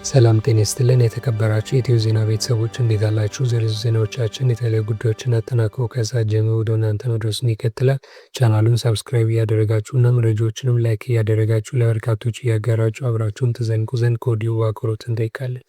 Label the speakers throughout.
Speaker 1: ሰላም ጤና ይስጥልን የተከበራችሁ የኢትዮ ዜና ቤተሰቦች እንዴት አላችሁ? ዝርዝር ዜናዎቻችን የተለያዩ ጉዳዮችን አጠናክሮ ከሰዓት ጀምሮ ወደ እናንተ መድረሱን ይቀጥላል። ቻናሉን ሰብስክራይብ እያደረጋችሁ እና መረጃዎችንም ላይክ እያደረጋችሁ ለበርካቶች እያጋራችሁ አብራችሁን ትዘልቁ ዘንድ ከወዲሁ በአክብሮት እንጠይቃለን።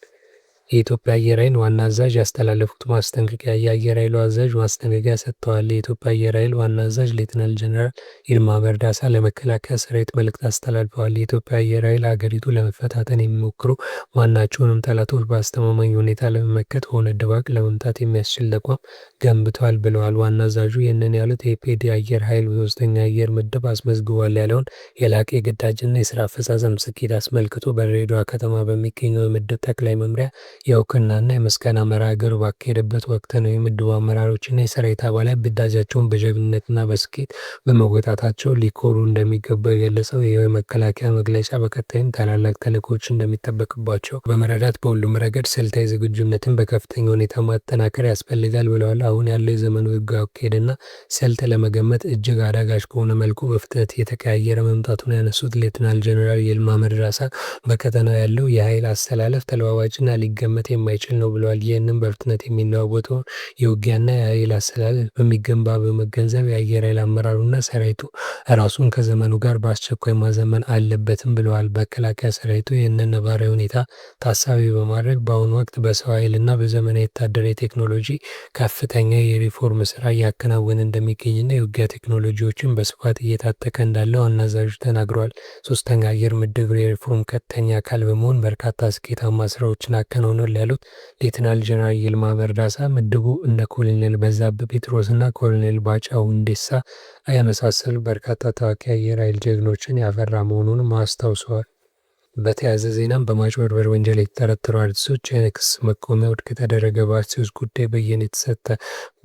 Speaker 1: የኢትዮጵያ አየር ኃይል ዋና አዛዥ ያስተላለፉት ማስጠንቀቂያ። የአየር ኃይሉ አዛዥ ማስጠንቀቂያ ሰጥተዋል። የኢትዮጵያ አየር ኃይል ዋና አዛዥ ሌተናል ጀነራል ይልማ መርዳሳ ለመከላከያ ሰራዊት መልእክት አስተላልፈዋል። የኢትዮጵያ አየር ኃይል ሀገሪቱ ለመፈታተን የሚሞክሩ ማናቸውንም ጠላቶች በአስተማማኝ ሁኔታ ለመመከት ሆነ ድባቅ ለመምታት የሚያስችል ተቋም ገንብተዋል ብለዋል። ዋና አዛዡ ይህንን ያሉት የኢፔድ አየር ኃይል ሶስተኛ አየር ምድብ አስመዝግቧል ያለውን የላቀ የግዳጅና የስራ አፈጻጸም ስኬት አስመልክቶ በድሬዳዋ ከተማ በሚገኘው የምድብ ጠቅላይ መምሪያ የእውቅናና የምስጋና መርሃ ግብር ባካሄደበት ወቅት ነው። የምድቡ አመራሮችና የሰራዊት አባላት ግዳጃቸውን በጀግንነትና በስኬት በመወጣታቸው ሊኮሩ እንደሚገባ የገለጸው ይኸው የመከላከያ መግለጫ በቀጣይም ታላላቅ ተልዕኮች እንደሚጠበቅባቸው በመረዳት በሁሉም ረገድ ስልታዊ ዝግጁነትን በከፍተኛ ሁኔታ ማጠናከር ያስፈልጋል ብለዋል። አሁን ያለው የዘመኑ ሕጋዊ አካሄድና ስልት ለመገመት እጅግ አዳጋች በሆነ መልኩ በፍጥነት እየተቀያየረ መምጣቱን ያነሱት ሌተናል ጀነራል ይልማ መርዳሳ በቀጠናው ያለው የኃይል አስተላለፍ ተለዋዋጭና ሊገመት የማይችል ነው ብለዋል። ይህንን በፍጥነት የሚለዋወጠው የውጊያና የኃይል አስተላለፍ በሚገባ በመገንዘብ የአየር ኃይል አመራሩና ሰራዊቱ ራሱን ከዘመኑ ጋር በአስቸኳይ ማዘመን አለበትም ብለዋል። መከላከያ ሰራዊቱ ይህንን ነባራዊ ሁኔታ ታሳቢ በማድረግ በአሁኑ ወቅት በሰው ኃይልና በዘመናዊ ወታደራዊ ቴክኖሎጂ ከፍተኛ የሪፎርም ስራ እያከናወነ እንደሚገኝና የውጊያ ቴክኖሎጂዎችን በስፋት እየታጠቀ እንዳለ ዋና አዛዡ ተናግረዋል። ሶስተኛ አየር ምድብ የሪፎርም ቀጥተኛ አካል በመሆን በርካታ ስኬታማ ስራዎችን አከናውኗል ያሉት ሌተናል ጀነራል ይልማ መርዳሳ ምድቡ እንደ ኮሎኔል በዛብህ ጴጥሮስና ኮሎኔል ባጫ ሁንዴሳ የመሳሰሉ በርካታ ታዋቂ የአየር ኃይል ጀግኖችን ያፈራ መሆኑንም አስታውሰዋል። በተያያዘ ዜናም በማጭበርበር ወንጀል የተጠረጠሩ አርቲስቶች የክስ መቆሚያ ውድቅ ተደረገ። በአርቲስቶች ጉዳይ ብይን የተሰጠ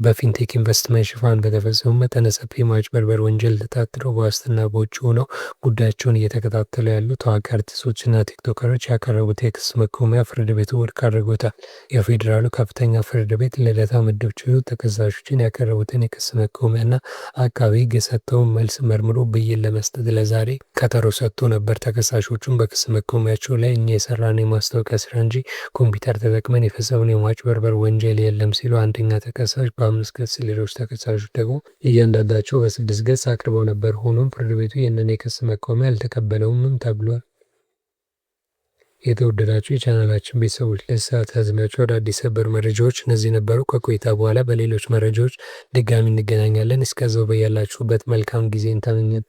Speaker 1: በፊንቴክ ኢንቨስትመንት ሽፋን በተፈጸሙ መጠነ ሰፊ የማጭበርበር ወንጀል ተጠርጥረው በዋስትና በውጭ ሆነው ጉዳያቸውን እየተከታተሉ ያሉ ታዋቂ አርቲስቶችና ቲክቶከሮች ያቀረቡት የክስ መቆሚያ ፍርድ ቤቱ ውድቅ አድርጎታል። የፌዴራሉ ከፍተኛ ፍርድ ቤት ልደታ ምድብ ችሎት ተከሳሾችን ያቀረቡትን የክስ መቆሚያና አቃቤ ሕግ የሰጠውን መልስ መርምሮ ብይን ለመስጠት ለዛሬ ቀጠሮ ሰጥቶ ነበር። ተከሳሾቹን በክስ መቆሚያቸው ላይ እኛ የሰራነው የማስታወቂያ ስራ እንጂ ኮምፒውተር ተጠቅመን የፈጸምነው የማጭበርበር ወንጀል የለም ሲሉ አንደኛ ተከሳሽ በ5 ገጽ ሌሎች ተከሳሾች ደግሞ እያንዳንዳቸው በ6 ገጽ አቅርበው ነበር። ሆኖም ፍርድ ቤቱ ይህንን የክስ መቆሚያ አልተቀበለውምም ተብሏል። የተወደዳችሁ የቻናላችን ቤተሰቦች ለሰዓት ያዝናቸው አዳዲስ ሰበር መረጃዎች እነዚህ ነበሩ። ከቆይታ በኋላ በሌሎች መረጃዎች ድጋሚ እንገናኛለን። እስከዛው በያላችሁበት መልካም ጊዜን ተመኘን።